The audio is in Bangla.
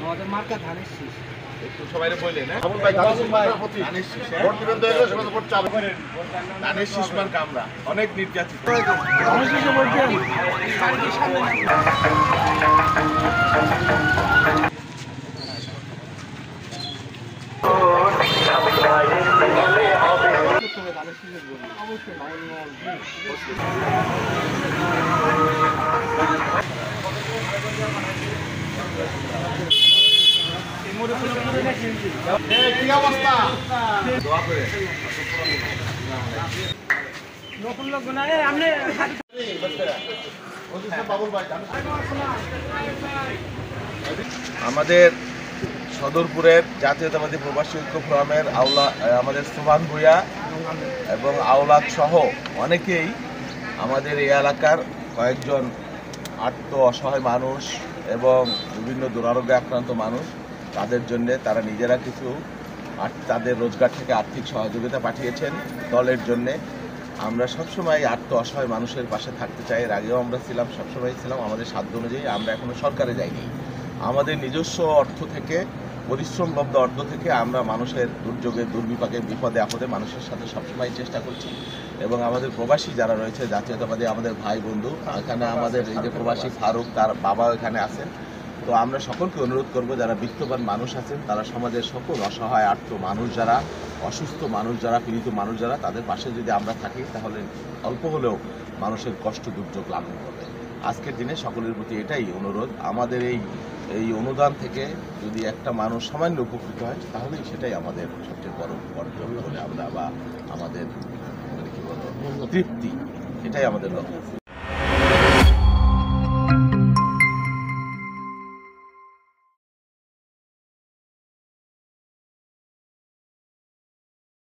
আমাদের মার্কা ধানের শীষ একটু সবাই বললেন ধানের শীষ মার্কা আমরা অনেক নির্যাতিত। কি অবস্থা? আমাদের সদরপুরের জাতীয়তাবাদী প্রবাসী ঐক্য ফোরামের আমাদের সুমান ভূঁইয়া এবং আওলাদ সহ অনেকেই আমাদের এই এলাকার কয়েকজন আর্ত অসহায় মানুষ এবং বিভিন্ন দুরারোগ্যে আক্রান্ত মানুষ, তাদের জন্য তারা নিজেরা কিছু তাদের রোজগার থেকে আর্থিক সহযোগিতা পাঠিয়েছেন দলের জন্যে। আমরা সবসময় আর্ত অসহায় মানুষের পাশে থাকতে চাই, এর আগেও আমরা ছিলাম, সবসময় ছিলাম। আমাদের সাধ্য অনুযায়ী আমরা এখনও সরকারে যাইনি, আমাদের নিজস্ব অর্থ থেকে, পরিশ্রমলব্ধ অর্থ থেকে আমরা মানুষের দুর্যোগে, দুর্বিপাকে, বিপদে আপদে মানুষের সাথে সবসময় চেষ্টা করছি। এবং আমাদের প্রবাসী যারা রয়েছে জাতীয়তাবাদী আমাদের ভাই বন্ধু, এখানে আমাদের এই যে প্রবাসী ফারুক, তার বাবা এখানে আছেন। তো আমরা সকলকে অনুরোধ করব, যারা বিত্তবান মানুষ আছেন, তারা সমাজের সকল অসহায় আর্ত মানুষ যারা, অসুস্থ মানুষ যারা, পীড়িত মানুষ যারা, তাদের পাশে যদি আমরা থাকি তাহলে অল্প হলেও মানুষের কষ্ট দুর্যোগ লাঘব হবে। আজকের দিনে সকলের প্রতি এটাই অনুরোধ, আমাদের এই অনুদান থেকে যদি একটা মানুষ সামান্য উপকৃত হয় তাহলেই সেটাই আমাদের সবচেয়ে বড় অর্জন বলে আমরা, বা আমাদের কি বলবো, তৃপ্তি, এটাই আমাদের লক্ষ্য।